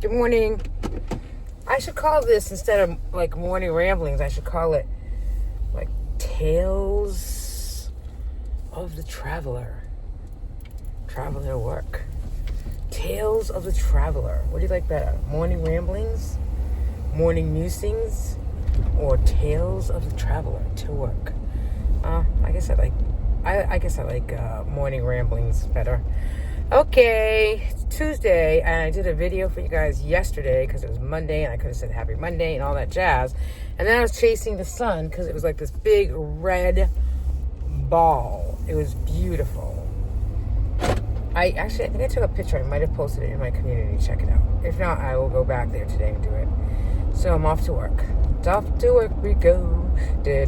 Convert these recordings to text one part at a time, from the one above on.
Good morning. I should call this, instead of like morning ramblings, I should call it like Tales of the Traveler. Traveler work. Tales of the Traveler. What do you like better? Morning ramblings? Morning musings? Or Tales of the Traveler to work? I guess I like morning ramblings better. Okay, it's Tuesday, and I did a video for you guys yesterday because it was Monday, and I could have said Happy Monday and all that jazz. And then I was chasing the sun because it was like this big red ball. It was beautiful. I think I took a picture. I might have posted it in my community. Check it out. If not, I will go back there today and do it. So I'm off to work. Off to work we go. Okay,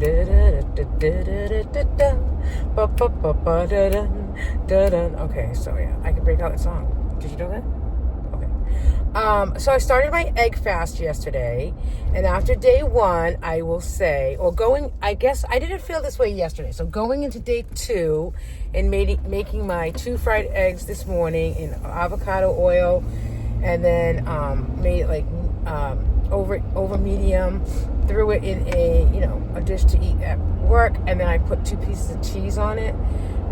so yeah, I can break out that song. Did you know that? Okay. So I started my egg fast yesterday, and after day one, I will say, I guess I didn't feel this way yesterday. So going into day two and making my 2 fried eggs this morning in avocado oil, and then made it like over medium, threw it in a dish to eat at work, and then I put 2 pieces of cheese on it.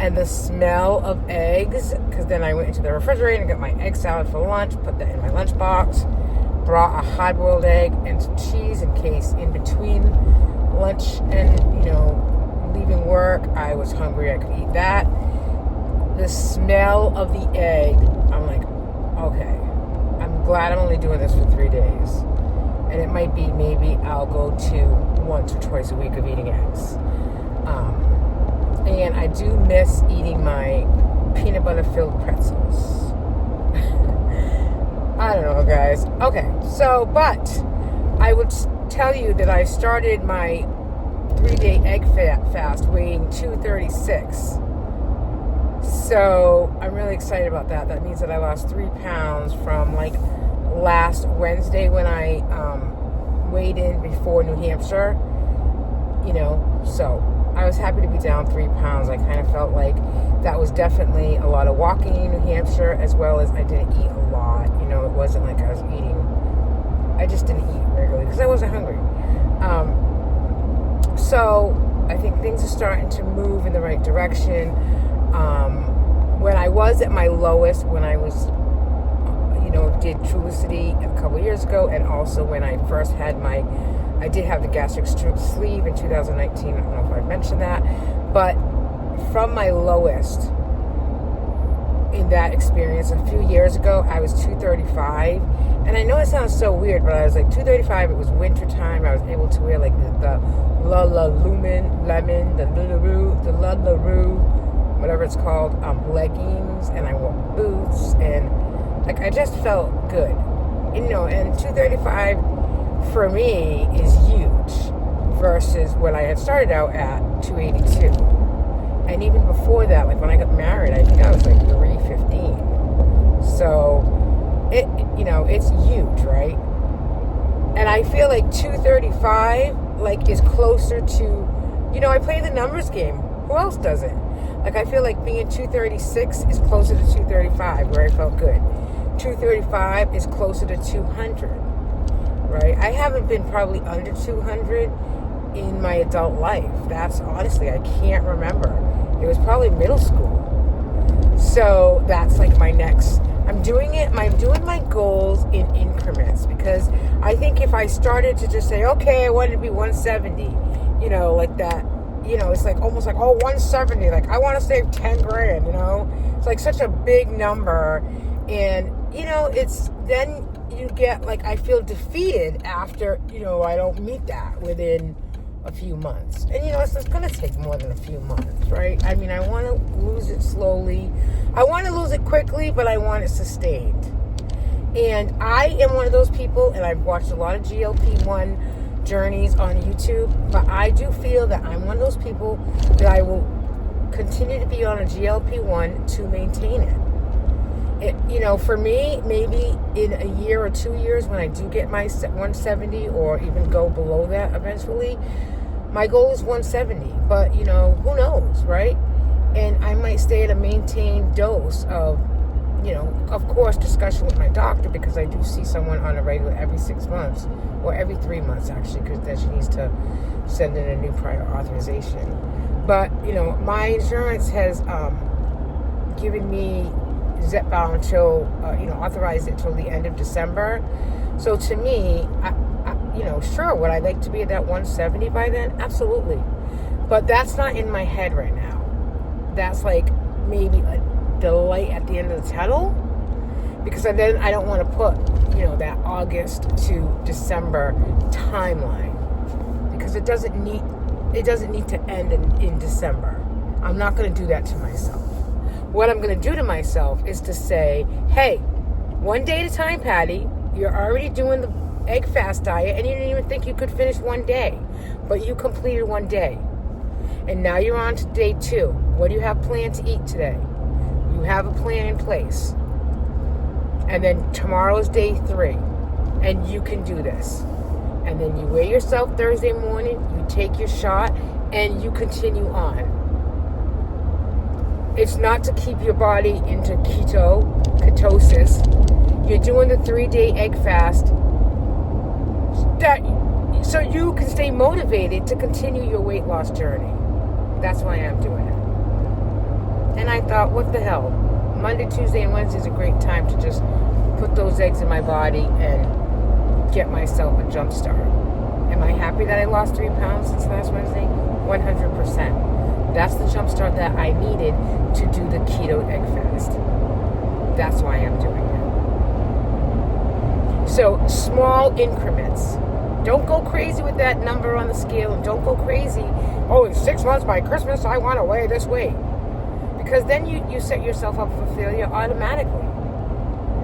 And the smell of eggs, because then I went into the refrigerator and got my egg salad for lunch, put that in my lunchbox, brought a hard-boiled egg and some cheese in case in between lunch and, leaving work, I was hungry, I could eat that. The smell of the egg, I'm like, okay, I'm glad I'm only doing this for 3 days. And it might be maybe I'll go to once or twice a week of eating eggs. And I do miss eating my peanut butter filled pretzels. I don't know, guys. Okay, so, but I would tell you that I started my 3-day egg fast weighing 236. So I'm really excited about that. That means that I lost 3 pounds from like last Wednesday when I weighed in before New Hampshire. So I was happy to be down 3 pounds. I kind of felt like that was definitely a lot of walking in New Hampshire, as well as I didn't eat a lot. It wasn't like I was eating. I just didn't eat regularly because I wasn't hungry. So I think things are starting to move in the right direction. When I was at my lowest, when I was, did Trulicity a couple years ago, and also when I first had I did have the gastric sleeve in 2019. I don't know if I mentioned that. But from my lowest in that experience a few years ago, I was 235. And I know it sounds so weird, but I was like 235. It was winter time. I was able to wear like the lemon, the LuLaRoo, whatever it's called, leggings. And I wore boots. And like I just felt good. And 235... for me is huge versus when I had started out at 282. And even before that, like when I got married, I think I was like 315. So it's huge, right? And I feel like 235 like is closer to, I play the numbers game. Who else does it? Like I feel like being 236 is closer to 235 where I felt good. 235 is closer to 200. Right? I haven't been probably under 200 in my adult life. That's honestly, I can't remember. It was probably middle school. So that's like my next. I'm doing my goals in increments, because I think if I started to just say, okay, I wanted to be 170, like that, it's like almost like, 170, like I want to save 10 grand, it's like such a big number. And, it's then you get like, I feel defeated after, I don't meet that within a few months. And, it's going to take more than a few months, right? I mean, I want to lose it slowly. I want to lose it quickly, but I want it sustained. And I am one of those people, and I've watched a lot of GLP-1 journeys on YouTube, but I do feel that I'm one of those people that I will continue to be on a GLP-1 to maintain it. For me, maybe in a year or 2 years, when I do get my 170 or even go below that eventually, my goal is 170. But, who knows, right? And I might stay at a maintained dose of of course, discussion with my doctor, because I do see someone on a regular every 6 months, or every 3 months, actually, because then she needs to send in a new prior authorization. But, my insurance has given me Zepbound until, authorized it till the end of December. So to me, sure, would I like to be at that 170 by then? Absolutely. But that's not in my head right now. That's like maybe the light at the end of the tunnel, because then I don't want to put, that August to December timeline, because it doesn't need to end in December. I'm not going to do that to myself. What I'm going to do to myself is to say, hey, one day at a time, Patty. You're already doing the egg fast diet, and you didn't even think you could finish one day, but you completed one day. And now you're on to day 2. What do you have planned to eat today? You have a plan in place. And then tomorrow's day 3, and you can do this. And then you weigh yourself Thursday morning, you take your shot, and you continue on. It's not to keep your body into ketosis. You're doing the 3-day egg fast so you can stay motivated to continue your weight loss journey. That's why I'm doing it. And I thought, what the hell? Monday, Tuesday, and Wednesday is a great time to just put those eggs in my body and get myself a jump start. Am I happy that I lost 3 pounds since last Wednesday? 100%. That's the jump start that I needed to do the keto egg fast. That's why I'm doing it. So, small increments. Don't go crazy with that number on the scale, and don't go crazy, oh, in 6 months by Christmas, I want to weigh this weight. Because then you set yourself up for failure automatically.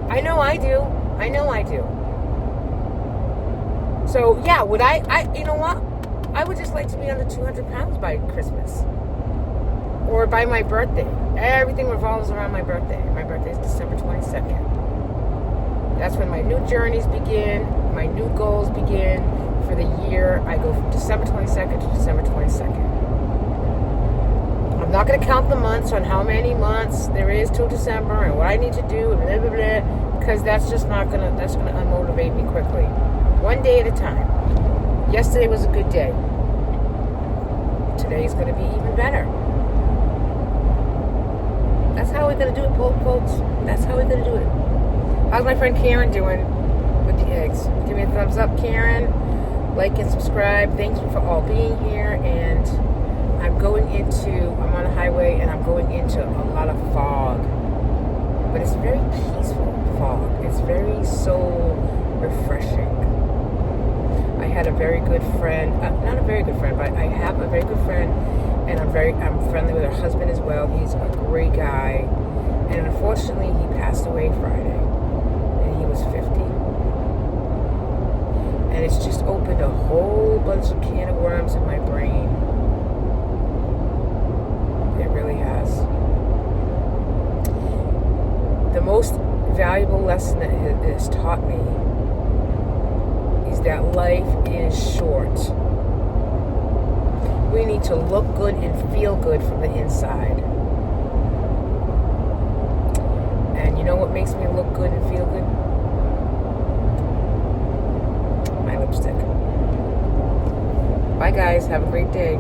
I know I do. So, yeah, would I you know what? I would just like to be under 200 pounds by Christmas. Or by my birthday. Everything revolves around my birthday. My birthday is December 22nd. That's when my new journeys begin, my new goals begin for the year. I go from December 22nd to December 22nd. I'm not going to count the months on how many months there is till December and what I need to do and blah, blah, blah, because that's going to unmotivate me quickly. One day at a time. Yesterday was a good day. Today is going to be even better. That's how we're going to do it, folks. That's how we're going to do it. How's my friend Karen doing with the eggs? Give me a thumbs up, Karen. Like and subscribe. Thank you for all being here. And I'm on a highway, and I'm going into a lot of fog. But it's very peaceful fog. It's very soul refreshing. I had a very good friend, not a very good friend, but I have a very good friend, and I'm friendly with her husband as well. He's a great guy. And unfortunately, he passed away Friday. He was 50. And it's just opened a whole bunch of can of worms in my brain. It really has. The most valuable lesson that it has taught me is that life is short. We need to look good and feel good from the inside. And you know what makes me look good and feel good? My lipstick. Bye guys, have a great day.